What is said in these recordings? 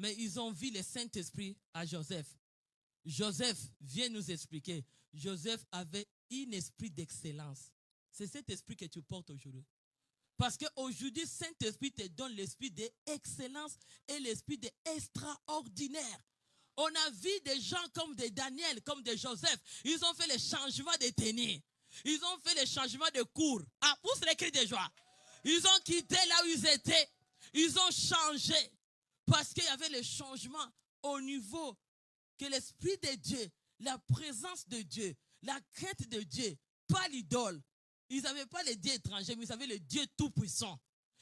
Mais ils ont vu le Saint-Esprit à Joseph. Joseph vient nous expliquer. Joseph avait un esprit d'excellence. C'est cet esprit que tu portes aujourd'hui. Parce qu'aujourd'hui, Saint-Esprit te donne l'esprit d'excellence et l'esprit d'extraordinaire. On a vu des gens comme des Daniel, comme des Joseph. Ils ont fait le changement de tenue. Ils ont fait le changement de cours. Ah, pousse les cris de joie. Ils ont quitté là où ils étaient. Ils ont changé. Parce qu'il y avait le changement au niveau que l'Esprit de Dieu, la présence de Dieu, la crainte de Dieu, pas l'idole. Ils n'avaient pas les dieux étrangers, mais ils avaient le Dieu tout-puissant.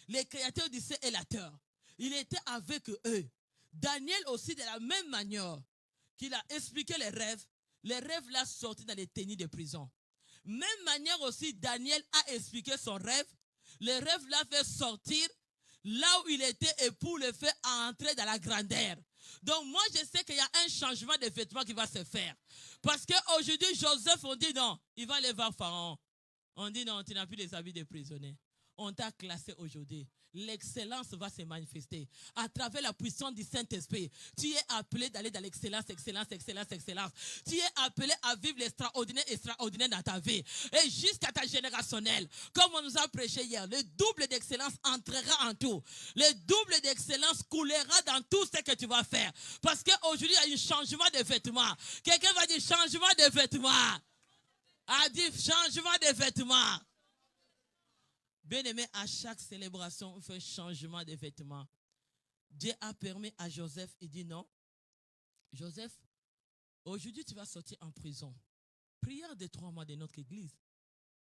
Les créateurs du ciel et la terre. Il était avec eux. Daniel aussi, de la même manière qu'il a expliqué les rêves l'ont sorti dans les tenues de prison. Même manière aussi, Daniel a expliqué son rêve. Le rêve l'a fait sortir là où il était et pour le faire entrer dans la grandeur. Donc moi, je sais qu'il y a un changement de vêtements qui va se faire. Parce qu'aujourd'hui, Joseph, on dit non, il va aller voir Pharaon. On dit non, tu n'as plus les habits de prisonnier. On t'a classé aujourd'hui. L'excellence va se manifester à travers la puissance du Saint-Esprit. Tu es appelé d'aller dans l'excellence, excellence, excellence, excellence. Tu es appelé à vivre l'extraordinaire, extraordinaire dans ta vie. Et jusqu'à ta générationnelle, comme on nous a prêché hier, le double d'excellence entrera en tout. Le double d'excellence coulera dans tout ce que tu vas faire. Parce qu'aujourd'hui, il y a un changement de vêtements. Quelqu'un va dire changement de vêtements. A dit changement de vêtements. Bien-aimé, à chaque célébration, on fait changement de vêtements. Dieu a permis à Joseph, il dit non. Joseph, aujourd'hui tu vas sortir en prison. Prière de 3 mois de notre église.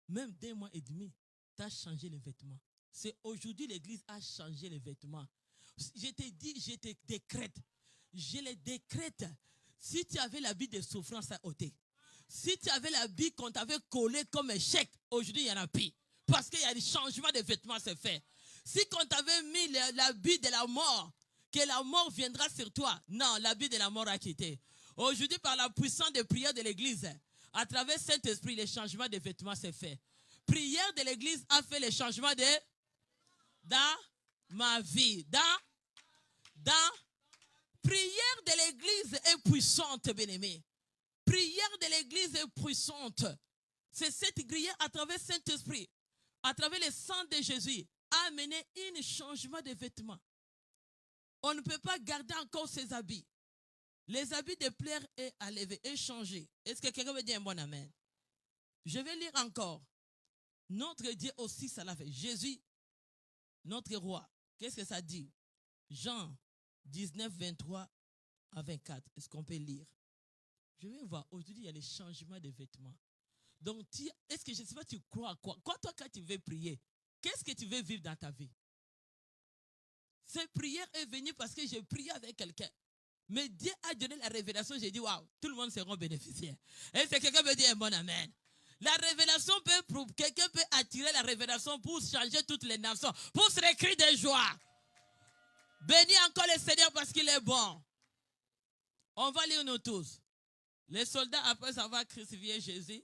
Même 2 mois et demi, tu as changé les vêtements. C'est aujourd'hui l'église a changé les vêtements. Je te dis, je te décrète. Je les décrète. Si tu avais l'habit de souffrance à ôter. Si tu avais l'habit qu'on t'avait collé comme un chèque, aujourd'hui il y en a plus. Parce qu'il y a des changements de vêtements, c'est fait. Si qu'on t'avait mis l'habit de la mort, que la mort viendra sur toi, non, l'habit de la mort a quitté. Aujourd'hui, par la puissance des prières de l'église, à travers Saint-Esprit, le changement de vêtements s'est fait. Prière de l'église a fait le changement dans ma vie. Dans prière de l'église est puissante, bien-aimé. Prière de l'église est puissante. C'est cette prière à travers Saint-Esprit, à travers le sang de Jésus, a amené un changement de vêtements. On ne peut pas garder encore ses habits. Les habits de plaire et à lever et changer. Est-ce que quelqu'un veut dire un bon amen? Je vais lire encore. Notre Dieu aussi, ça l'a fait. Jésus, notre roi. Qu'est-ce que ça dit? Jean 19, 23 à 24. Est-ce qu'on peut lire? Je vais voir. Aujourd'hui, il y a les changements de vêtements. Donc, est-ce que je ne sais pas, tu crois à quoi? Toi, quand tu veux prier, qu'est-ce que tu veux vivre dans ta vie? Cette prière est venue parce que j'ai prié avec quelqu'un. Mais Dieu a donné la révélation. J'ai dit, waouh, tout le monde sera bénéficiaire. Est-ce que quelqu'un veut dire un bon amen? La révélation quelqu'un peut attirer la révélation pour changer toutes les nations, pour se récrire de joie. Bénis encore le Seigneur parce qu'il est bon. On va lire nous tous. Les soldats, après avoir crucifié Jésus,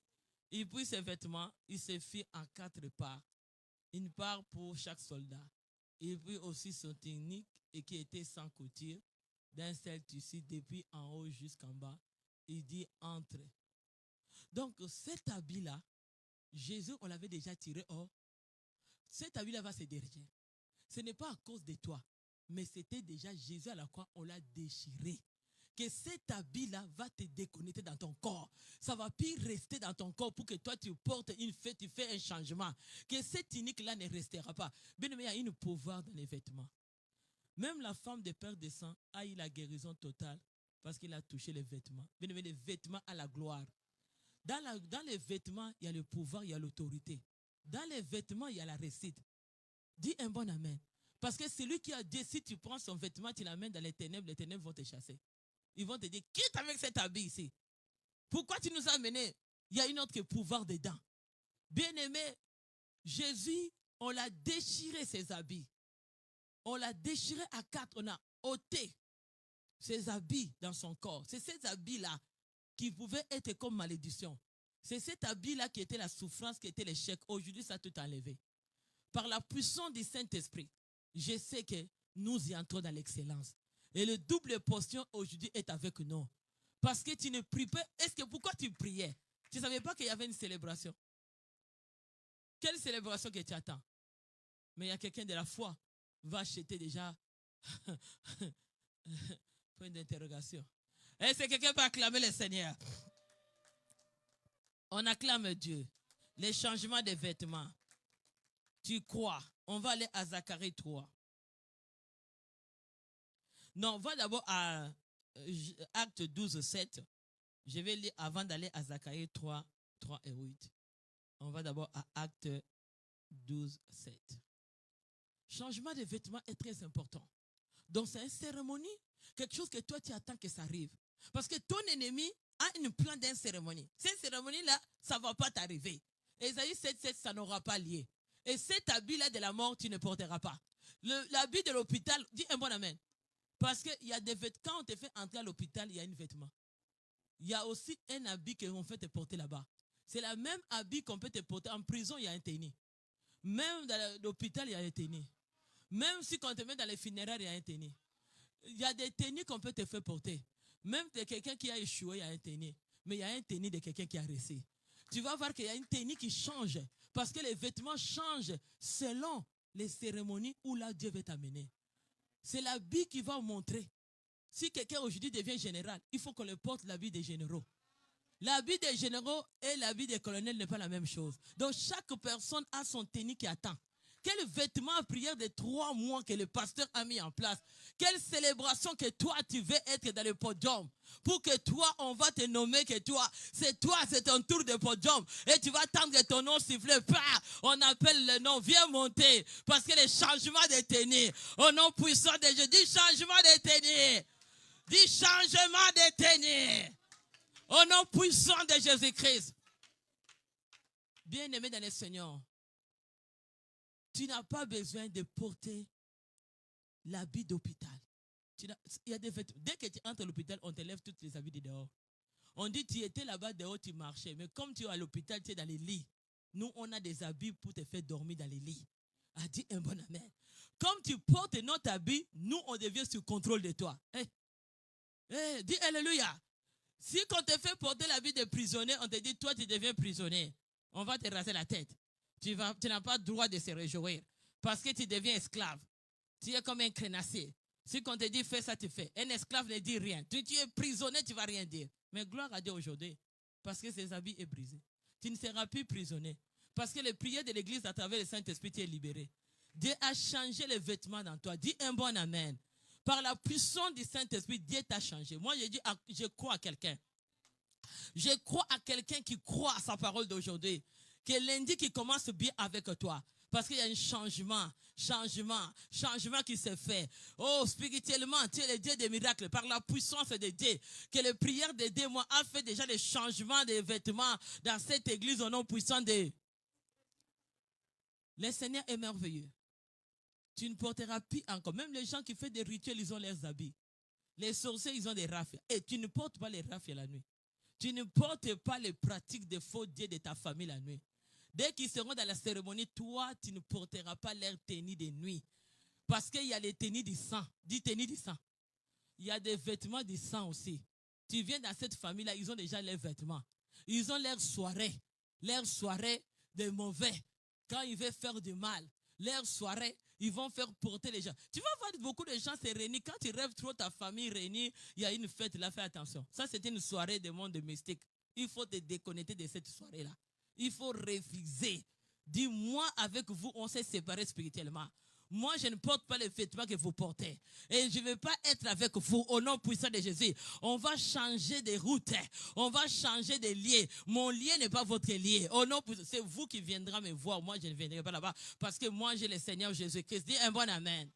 il prit ses vêtements, il se fit en 4 parts. Une part pour chaque soldat. Il prit aussi son tunique et qui était sans couture, d'un seul tissu depuis en haut jusqu'en bas. Il dit entre. Donc cet habit-là, Jésus, on l'avait déjà tiré hors. Cet habit-là va se déchirer. Ce n'est pas à cause de toi, mais c'était déjà Jésus à la croix, on l'a déchiré. Que cet habit-là va te déconnecter dans ton corps. Ça ne va plus rester dans ton corps pour que toi tu portes une fête, tu fais un changement. Que cette tunique-là ne restera pas. Bien aimé, il y a un pouvoir dans les vêtements. Même la femme de Père de sang a eu la guérison totale parce qu'il a touché les vêtements. Bien aimé, les vêtements à la gloire. Dans les vêtements, il y a le pouvoir, il y a l'autorité. Dans les vêtements, il y a la réussite. Dis un bon amen. Parce que celui qui a dit, si tu prends son vêtement, tu l'amènes dans les ténèbres vont te chasser. Ils vont te dire, quitte avec cet habit ici. Pourquoi tu nous as amenés? Il y a un autre pouvoir dedans. Bien-aimé, Jésus, on l'a déchiré ses habits. On l'a déchiré à 4. On a ôté ses habits dans son corps. C'est ces habits-là qui pouvaient être comme malédiction. C'est cet habit-là qui était la souffrance, qui était l'échec. Aujourd'hui, ça a tout enlevé. Par la puissance du Saint-Esprit, je sais que nous y entrons dans l'excellence. Et le double portion aujourd'hui est avec nous. Parce que tu ne pries pas. Pourquoi tu priais? Tu ne savais pas qu'il y avait une célébration. Quelle célébration que tu attends? Mais il y a quelqu'un de la foi va acheter déjà. Point d'interrogation. Est-ce que quelqu'un peut acclamer le Seigneur? On acclame Dieu. Les changements des vêtements. Tu crois. On va aller à Zacharie 3. Non, on va d'abord à Acte 12, 7. Je vais lire avant d'aller à Zacharie 3, 3 et 8. On va d'abord à Acte 12, 7. Changement des vêtements est très important. Donc c'est une cérémonie, quelque chose que toi tu attends que ça arrive. Parce que ton ennemi a une plan d'une cérémonie. Cette cérémonie-là, ça ne va pas t'arriver. Ésaïe 7, 7, ça n'aura pas lié. Et cet habit-là de la mort, tu ne porteras pas. L'habit de l'hôpital, dis un bon amen. Parce qu'il y a des vêtements, quand on te fait entrer à l'hôpital, il y a un vêtement. Il y a aussi un habit qu'on fait te porter là-bas. C'est le même habit qu'on peut te porter. En prison, il y a un tennis. Même dans l'hôpital, il y a un tennis. Même si quand on te met dans les funéraires, il y a un tennis. Il y a des tennis qu'on peut te faire porter. Même de quelqu'un qui a échoué, il y a un tennis. Mais il y a un tennis de quelqu'un qui a réussi. Tu vas voir qu'il y a une tennis qui change. Parce que les vêtements changent selon les cérémonies où là Dieu veut t'amener. C'est l'habit qui va montrer. Si quelqu'un aujourd'hui devient général, il faut qu'on le porte l'habit des généraux. L'habit des généraux et l'habit des colonels n'est pas la même chose. Donc chaque personne a son tennis qui attend. Quel vêtement à prière de 3 mois que le pasteur a mis en place. Quelle célébration que toi tu veux être dans le podium. Pour que toi on va te nommer que toi, c'est ton tour de podium. Et tu vas tendre ton nom siffler. On appelle le nom, viens monter. Parce que le changement de tennis. Au nom puissant de Dieu, dis changement de tennis. Dis changement de tennis. Au nom puissant de Jésus-Christ. Bien-aimé dans le Seigneur. Tu n'as pas besoin de porter l'habit d'hôpital. Il y a des vêtements. Dès que tu entres à l'hôpital, on te lève tous les habits de dehors. On dit tu étais là-bas dehors, tu marchais. Mais comme tu es à l'hôpital, tu es dans les lits. Nous, on a des habits pour te faire dormir dans les lits. A dit un bon amen. Comme tu portes notre habit, nous, on devient sous contrôle de toi. Dis alléluia. Si quand on te fait porter l'habit de prisonnier, on te dit toi, tu deviens prisonnier. On va te raser la tête. Tu n'as pas le droit de se réjouir. Parce que tu deviens esclave. Tu es comme un crénassier. Si on te dit fais ça, tu fais. Un esclave ne dit rien. Tu es prisonnier, tu ne vas rien dire. Mais gloire à Dieu aujourd'hui. Parce que ses habits est brisé. Tu ne seras plus prisonnier. Parce que les prières de l'église à travers le Saint-Esprit, tu es libéré. Dieu a changé les vêtements dans toi. Dis un bon amen. Par la puissance du Saint-Esprit, Dieu t'a changé. Moi, je crois à quelqu'un. Je crois à quelqu'un qui croit à sa parole d'aujourd'hui. Que lundi qui commence bien avec toi. Parce qu'il y a un changement qui se fait. Oh, spirituellement, tu es le Dieu des miracles. Par la puissance de Dieu. Que les prières de Dieu, moi, a fait déjà les changements des vêtements dans cette église au nom puissant de... Le Seigneur est merveilleux. Tu ne porteras plus encore. Même les gens qui font des rituels, ils ont leurs habits. Les sorciers, ils ont des rafles. Et tu ne portes pas les rafles la nuit. Tu ne portes pas les pratiques des faux dieux de ta famille la nuit. Dès qu'ils seront dans la cérémonie, toi, tu ne porteras pas leur tenue de nuit. Parce qu'il y a les tenues du sang. Dis tenue du sang. Il y a des vêtements du sang aussi. Tu viens dans cette famille-là, ils ont déjà leurs vêtements. Ils ont leurs soirées de mauvais. Quand ils veulent faire du mal, leurs soirées, ils vont faire porter les gens. Tu vas voir beaucoup de gens se réunir. Quand tu rêves trop ta famille réunie, il y a une fête là, fais attention. Ça, c'est une soirée de monde mystique. Il faut te déconnecter de cette soirée-là. Il faut refuser. Dis-moi, avec vous, on s'est séparés spirituellement. Moi, je ne porte pas les vêtements que vous portez. Et je ne vais pas être avec vous au nom puissant de Jésus. On va changer de route. On va changer de lieu. Mon lieu n'est pas votre lieu. Au nom puissant, c'est vous qui viendrez me voir. Moi, je ne viendrai pas là-bas. Parce que moi, j'ai le Seigneur Jésus-Christ. Dis un bon amen.